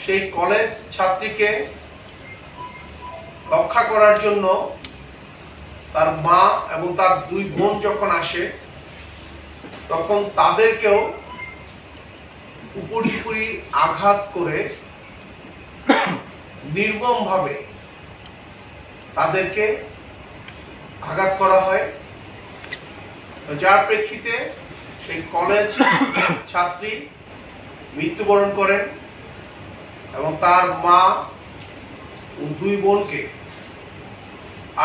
সেই কলেজ ছাত্রীকে রক্ষা করার জন্য তার মা এবং তার দুই বোন যখন আসে তখন তাদেরকেও উপরি আঘাত করে নির্মমভাবে তাদেরকে আঘাত করা হয়, যার প্রেক্ষিতে সেই কলেজ ছাত্রী মৃত্যুবরণ করেন এবং তার মা ও দুই বোনকে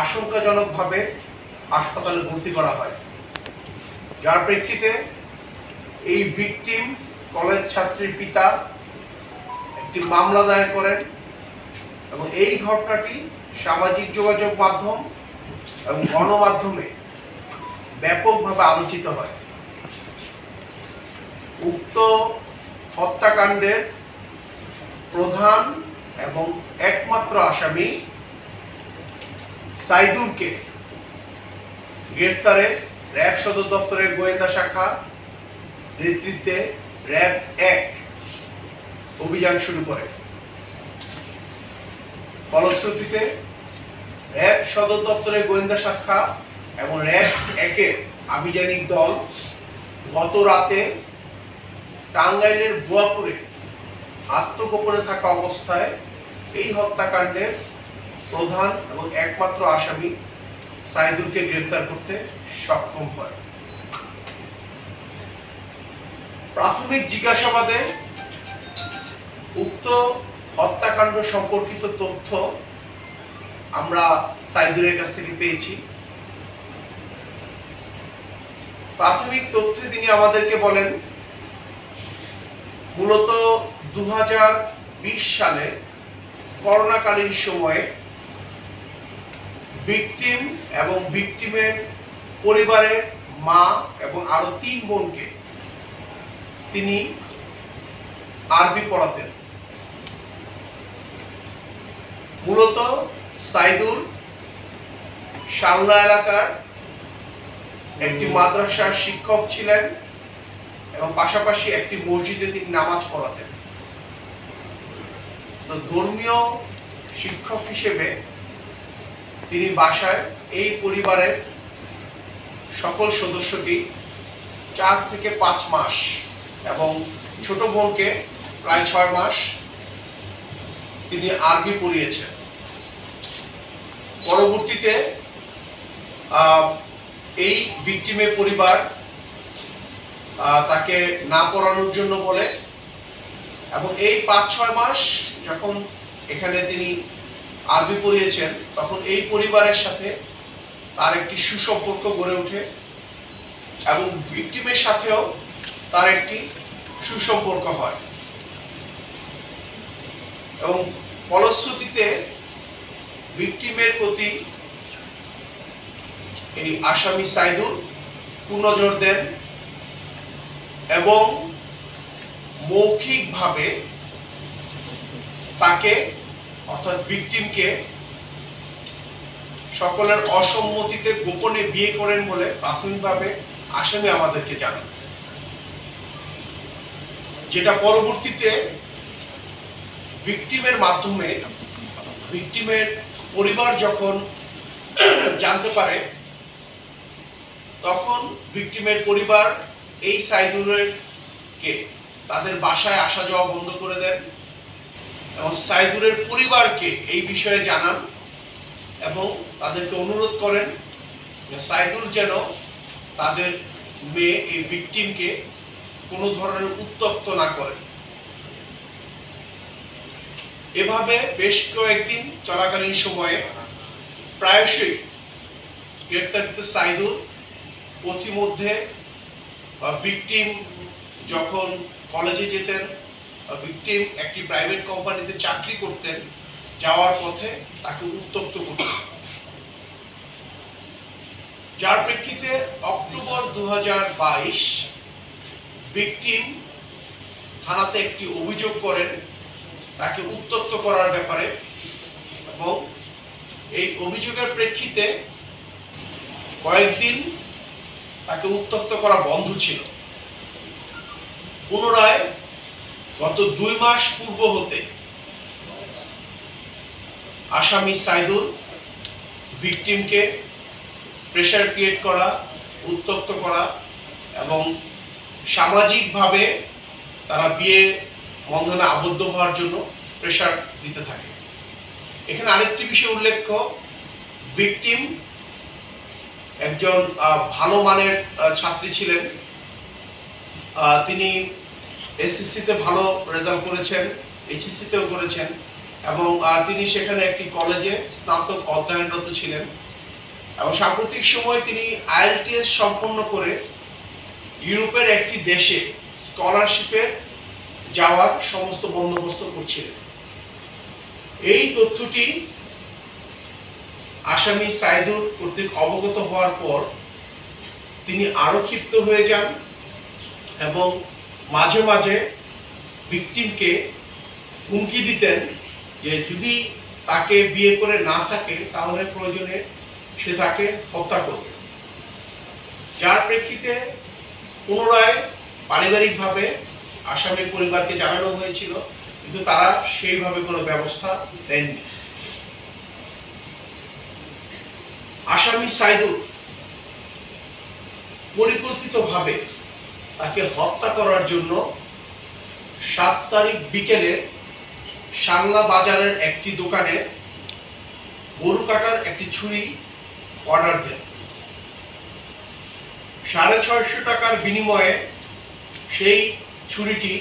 আশঙ্কাজনকভাবে হাসপাতালে ভর্তি করা হয়, যার প্রেক্ষিতে এই ভিকটিম কলেজ ছাত্রীর পিতা একটি মামলা দায়ের করেন এবং এই ঘটনাটি সামাজিক যোগাযোগ মাধ্যম এবং গণমাধ্যমে ব্যাপকভাবে আলোচিত হয়। উক্ত হত্যাকাণ্ডের প্রধান এবং একমাত্র আসামি সাইদুরকে গ্রেফতারে র্যাব সদর দপ্তরের গোয়েন্দা শাখা নেতৃত্বে র্যাব 1 অভিযান শুরু করে। ফলশ্রুতিতে র্যাব সদর দপ্তরের গোয়েন্দা শাখা এবং র্যাব 1-এর আভিযানিক দল গত রাতে টাঙ্গাইলের বুয়াপুরে আত্মগোপনে থাকা অবস্থায় এই হত্যাকাণ্ডের প্রধান এবং একমাত্র আসামি সাইদুরকে গ্রেফতার করতে সক্ষম হয়। প্রাথমিক জিজ্ঞাসাবাদে উক্ত হত্যাকাণ্ড সম্পর্কিত তথ্য আমরা সাইদুরের কাছ থেকে পেয়েছি। প্রাথমিক তথ্যে তিনি আমাদেরকে বলেন, মূলত 2020 সালে করোনাকালীন সময়ে ভিকটিম এবং ভিকটিমের পরিবারের মা এবং আরো 3 বোনকে তিনি আরবি পড়াতেন। মূলত সাইদুর শালনা এলাকার একটি মাদ্রাসার শিক্ষক ছিলেন এবং পাশাপাশি একটি মসজিদে তিনি নামাজ পড়াতেন। ধর্মীয় শিক্ষক হিসেবে তিনি বাসায় এই পরিবারের সকল সদস্যকে 4 থেকে 5 মাস এবং ছোট বোনকে প্রায় 6 মাস তিনি আরবি পড়িয়েছেন। পরবর্তীতে এই ভিকটিমের পরিবার তাকে না পড়ানোর জন্য বলে এবং এই 5-6 মাস যখন এখানে তিনি আরবি পড়িয়েছেন তখন এই পরিবারের সাথে তার একটি সুসম্পর্ক গড়ে ওঠে এবং ভিকটিমের সাথেও তার একটি সুসম্পর্ক হয় এবং ফলশ্রুতিতে ভিকটিমের প্রতি এই আসামি সাইদুর কুনজর দেন এবং মৌখিকভাবে তাকে অর্থাৎ ভিকটিমকে সকলের অসম্মতিতে গোপনে বিয়ে করেন বলে প্রাথমিকভাবে আসামি আমাদেরকে জানান, যেটা পরবর্তীতে ভিকটিমের মাধ্যমে ভিকটিমের পরিবার যখন জানতে পারে তখন ভিকটিমের পরিবার এই সাইদুরকে তাদের বাসায় আসা যাওয়া বন্ধ করে দেন এবং সাইদুরের পরিবারকে এই বিষয়ে জানান এবং তাদেরকে অনুরোধ করেন যে সাইদুর যেন তাদের মেয়ে এই ভিকটিমকে কোনো ধরনের উত্ত্যক্ত না করে। এভাবে বেশ কয়েকদিন চলাকালীন সময়ে প্রায়শই গ্রেফতারকৃত সাইদুর পথিমধ্যে ভিকটিম যখন কলেজে যেতেন, ভিকটিম একটি প্রাইভেট কোম্পানিতে চাকরি করতেন, যাওয়ার পথে তাকে উত্ত্যক্ত করতেন, যার প্রেক্ষিতে অক্টোবর 2022 ভিকটিম থানাতে একটি অভিযোগ করেন তাকে উত্ত্যক্ত করার ব্যাপারে এবং এই অভিযোগের প্রেক্ষিতে কয়েকদিন তাকে উত্ত্যক্ত করা বন্ধ ছিল। পুনরায় গত 2 মাস পূর্ব হতে আসামি সাইদুর ভিকটিমকে প্রেশার ক্রিয়েট করা, উত্ত্যক্ত করা এবং সামাজিকভাবে তারা বিয়ে বন্ধনে আবদ্ধ হওয়ার জন্য প্রেশার দিতে থাকে। এখানে আরেকটি বিষয় উল্লেখ্য, ভিকটিম একজন ভালো মানের ছাত্রী ছিলেন। তিনি এসএসসিতে ভালো রেজাল্ট করেছেন, এইচএসসিতেও করেছেন এবং তিনি সেখানে একটি কলেজে স্নাতক অধ্যয়নরত ছিলেন এবং সাম্প্রতিক সময়ে তিনি আইএলটিএস সম্পন্ন করে ইউরোপের একটি দেশে স্কলারশিপে যাওয়ার সমস্ত বন্দোবস্ত করছিলেন। এই তথ্যটি আসামি সাইদুর কর্তৃক অবগত হওয়ার পর তিনি আরো ক্ষিপ্ত হয়ে যান এবং মাঝে মাঝে ভিকটিমকে হুমকি দিতেন যে যদি তাকে বিয়ে করে না থাকে তাহলে প্রয়োজনে সে তাকে হত্যা করবে। যার প্রেক্ষিতে পুনরায় পারিবারিকভাবে আসামির পরিবারকে জানানো হয়েছিল, কিন্তু তারা সেইভাবে কোনো ব্যবস্থা নেননি। আসামি সাইদুর পরিকল্পিতভাবে তাকে হত্যা করার জন্য 7 তারিখ বিকেলে সাংলা বাজারের একটি দোকানে গরু কাটার একটি ছুরি অর্ডার দেন। 650 টাকার বিনিময়ে সেই ছুরিটি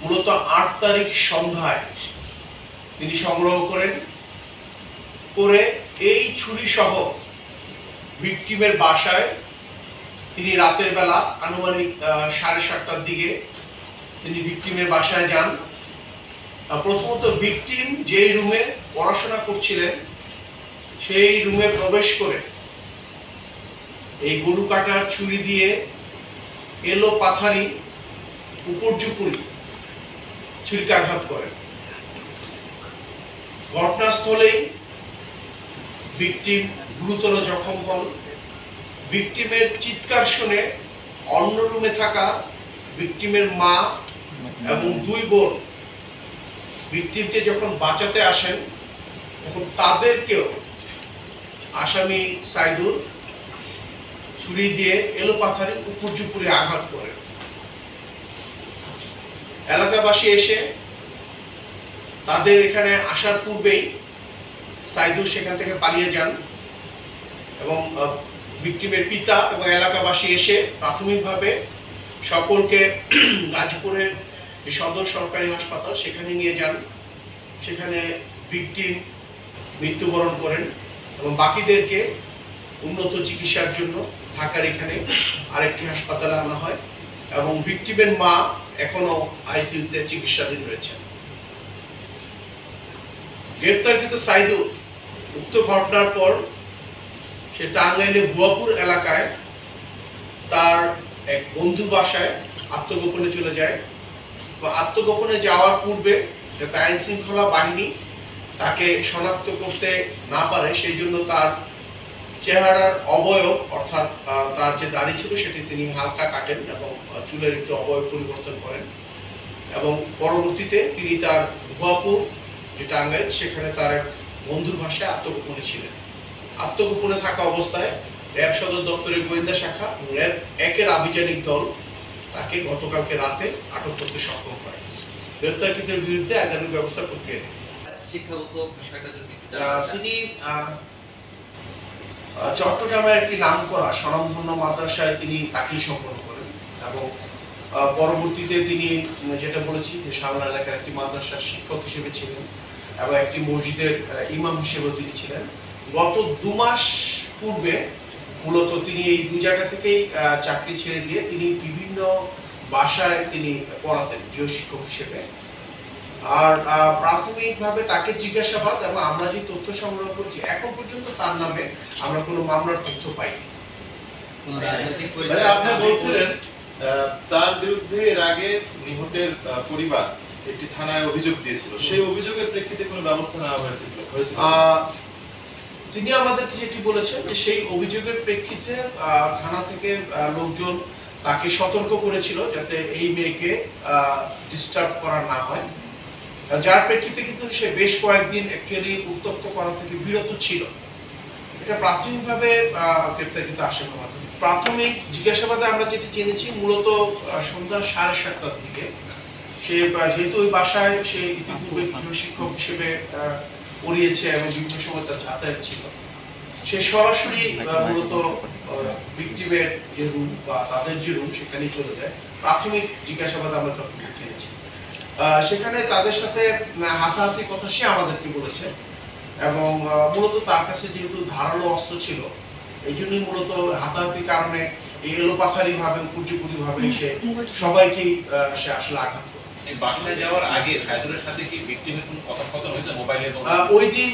মূলত 8 তারিখ সন্ধ্যায় তিনি সংগ্রহ করেন। করে এই ছুরি সহ ভিকটিমের বাসায় তিনি রাতের বেলা আনুমানিক 7:30টার দিকে তিনি ভিকটিমের বাসায় যান। প্রথমত ভিকটিম যেই রুমে পড়াশোনা করছিলেন সেই রুমে প্রবেশ করে এই গরু কাটার ছুরি দিয়ে এলো পাথারি উপর্যুপুরি ছুরিকে আঘাত করেন। ঘটনাস্থলেই ভিকটিম গুরুতর জখম হন। ভিকটিমের চিৎকার শুনে অন্য রুমে থাকা ভিকটিমের মা এবং 2 বোন ভিকটিমকে যখন বাঁচাতে আসেন তখন তাদেরকেও আসামি সাইদুর ছুরি দিয়ে এলোপাথারি উপর্যুপুরি আঘাত করেন। এলাকাবাসী এসে তাদের এখানে আসার পূর্বেই সাইদুর সেখান থেকে পালিয়ে যান এবং ভিকটিমের পিতা এবং এলাকাবাসী এসে প্রাথমিকভাবে সকলকে গাজীপুরের সদর সরকারি হাসপাতাল সেখানে নিয়ে যান। সেখানে ভিকটিম মৃত্যুবরণ করেন এবং বাকিদেরকে উন্নত চিকিৎসার জন্য ঢাকার এখানে আরেকটি হাসপাতালে আনা হয় এবং ভিকটিমের মা এখনো আইসিইউতে চিকিৎসাধীন রয়েছেন। গ্রেপ্তারকৃত সাইদুর উক্ত ঘটনার পর সে টাঙ্গাইলে ভুয়াপুর এলাকায় তার এক বন্ধু বাসায় আত্মগোপনে চলে যায়। আত্মগোপনে যাওয়ার পূর্বে যাতে আইন শৃঙ্খলা বাহিনী তাকে শনাক্ত করতে না পারে সেই জন্য তার চেহারার অবয়ব অর্থাৎ তার যে দাড়ি ছিল সেটি তিনি হালকা কাটেন এবং চুলের একটু অবয়ব পরিবর্তন করেন এবং পরবর্তীতে তিনি তার ভুয়াপুর যে টাঙ্গাইল সেখানে তার এক বন্ধুর বাসায় আত্মগোপনে ছিলেন। আত্মগোপনে থাকা অবস্থায় র্যাব সদর দপ্তরের গোয়েন্দা শাখা র্যাব 1-এর আভিযানিক দল তাকে গতকালকে রাতে আটক করতে সক্ষম হয়। গ্রেপ্তারকৃতের বিরুদ্ধে আইনানুগ ব্যবস্থা প্রক্রিয়া দেবে। তিনি চট্টগ্রামের একটি নামকরা স্বনামধন্য মাদ্রাসায় তিনি তাকিল সম্পন্ন করেন এবং পরবর্তীতে তিনি যেটা বলেছি যে সামনা এলাকার একটি মাদ্রাসার শিক্ষক হিসেবে ছিলেন এবং একটি মসজিদের ইমাম হিসেবেও তিনি ছিলেন। গত 2 মাস পূর্বে মূলত তিনি এই 2 জায়গা থেকেই চাকরি ছেড়ে দিয়ে তিনি বিভিন্ন বাসায় তিনি পড়াতেন গৃহশিক্ষক হিসেবে। আর প্রাথমিকভাবে তাকে জিজ্ঞাসাবাদ এবং আমরা যে তথ্য সংগ্রহ করছি এখন পর্যন্ত তার নামে আমরা কোনো মামলার তথ্য পাইনি। আপনি বলছিলেন তার বিরুদ্ধে এর আগে নিহতের পরিবার একটি থানায় অভিযোগ দিয়েছিল, সেই অভিযোগের প্রেক্ষিতে কোনো ব্যবস্থা নেওয়া হয়েছিল? তিনি আমাদেরকে যেটি বলেছেন যে সেই অভিযোগের প্রেক্ষিতে থানা থেকে লোকজন তাকে সতর্ক করেছিল যাতে এই মেয়েকে ডিস্টার্ব করা না হয় যার প্রেক্ষিতে কিন্তু সে বেশ কয়েকদিন অ্যাকচুয়ালি উত্তপ্ত করা থেকে বিরত ছিল। এটা প্রাথমিকভাবে গ্রেপ্তারকৃত আসামির মাধ্যমে। প্রাথমিক জিজ্ঞাসাবাদে আমরা যেটি জেনেছি মূলত সন্ধ্যা 7:30টার দিকে সে যেহেতু ওই বাসায় সে ইতিপূর্বে গৃহশিক্ষক হিসেবে পড়িয়েছে এবং বিভিন্ন সময় তার যাতায়াত ছিল, সে সরাসরি মূলত ভিকটিমের যে রুম বা তাদের যে রুম সেখানেই চলে যায়। প্রাথমিক জিজ্ঞাসাবাদে আমরা যতটুকু জেনেছি সেখানে তাদের সাথে হাতাহাতির কথা সে আমাদেরকে বলেছে এবং মূলত তার কাছে যেহেতু ধারালো অস্ত্র ছিল এই জন্যই মূলত হাতাহাতির কারণে এই এলোপাথারি ভাবে উপর্যুপরি ভাবে সে সবাইকেই সে আসলে আঘাত করে। বাসায় যাওয়ার আগে সাইদুলের সাথে কি ভিকটিমের কোনো কথোপকথন হয়েছে মোবাইলে? ওই দিন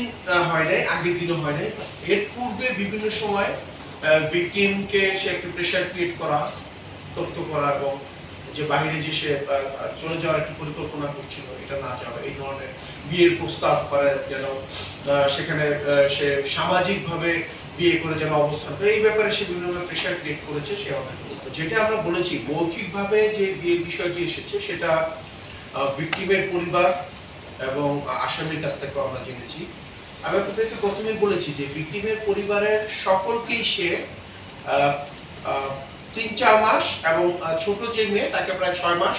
হয় নাই, আগের দিনও হয় নাই। এর পূর্বে বিভিন্ন সময় ভিকটিমকে সে একটা প্রেশার ক্রিয়েট করা, তথ্য করা এবং যে বাইরে যে সে চলে যাওয়ার একটা পরিকল্পনা করছিল এটা না যাওয়া, এই ধরনের বিয়ের প্রস্তাব করে যেন সেখানে সে সামাজিকভাবে বিয়ে করে যেন অবস্থান করে, এই ব্যাপারে সে বিভিন্নভাবে প্রেশার ক্রিয়েট করেছে। সে আমাদের যেটা আমরা বলেছি মৌখিকভাবে যে বিয়ের বিষয়টি এসেছে সেটা ভিকটিমের পরিবার এবং আসামির কাছ থেকে আমরা জেনেছি। আমি আপনাদেরকে প্রথমেই বলেছি যে ভিকটিমের পরিবারের সকলকেই সে 3-4 মাস এবং ছোট যে মেয়ে তাকে প্রায় 6 মাস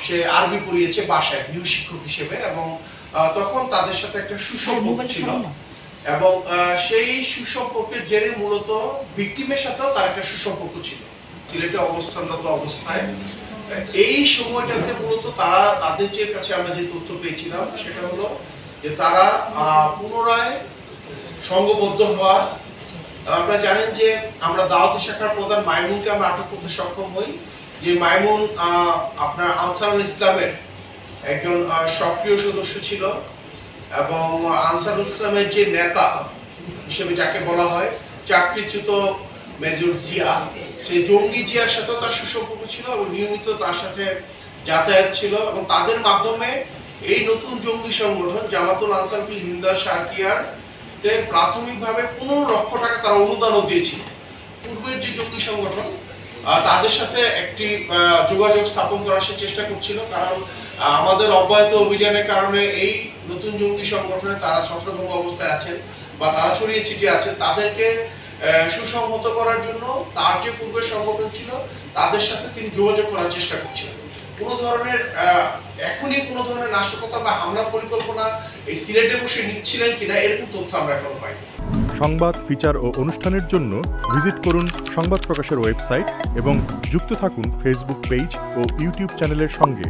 সে আরবি পড়িয়েছে বাসায় গৃহশিক্ষক হিসেবে এবং তখন তাদের সাথে একটা সুসম্পর্ক ছিল এবং সেই সুসম্পর্কের জেরে মূলত ভিকটিমের সাথেও তার একটা সুসম্পর্ক ছিল। সিলেটে অবস্থানরত অবস্থায় এই সময়টাতে মূলত তারা তাদের যে কাছে আমরা যে তথ্য পেয়েছিলাম সেটা হলো যে তারা পুনরায় সংঘবদ্ধ হওয়া। আপনারা জানেন যে আমরা দাওয়াতি শাখার প্রধান মাইমুনকে আমরা আটক করতে সক্ষম হই। যে মাইমুন আপনার আনসারুল ইসলামের একজন সক্রিয় সদস্য ছিল এবং আনসারুল ইসলামের যে নেতা হিসেবে যাকে বলা হয় চাকরিচ্যুত মেজর জিয়া, সেই জঙ্গি জিয়ার সাথেও তার সুসম্পর্ক ছিল এবং নিয়মিত তার সাথে যাতায়াত ছিল এবং তাদের মাধ্যমে এই নতুন জঙ্গি সংগঠন জামাতুল আনসার ফিল হিন্দ শারকিয়ার প্রাথমিকভাবে 15 লক্ষ টাকা তারা অনুদানও দিয়েছিল। পূর্বের যে জঙ্গি সংগঠন তাদের সাথে একটি যোগাযোগ স্থাপন করার সে চেষ্টা করছিল, কারণ আমাদের অব্যাহত অভিযানের কারণে এই নতুন জঙ্গি সংগঠনে তারা ছত্রভঙ্গ অবস্থায় আছেন বা তারা ছড়িয়ে ছিটিয়ে আছেন, তাদেরকে সুসংহত করার জন্য তার যে পূর্বের সংগঠন ছিল তাদের সাথে তিনি যোগাযোগ করার চেষ্টা করছিলেন। কোনো ধরনের এখনই কোনো ধরনের নাশকতা বা হামলার পরিকল্পনা এই সিলেটে বসে নিচ্ছিলেন কিনা এরকম তথ্য আমরা এখনো পাইনি। সংবাদ, ফিচার ও অনুষ্ঠানের জন্য ভিজিট করুন সংবাদ প্রকাশের ওয়েবসাইট এবং যুক্ত থাকুন ফেসবুক পেজ ও ইউটিউব চ্যানেলের সঙ্গে।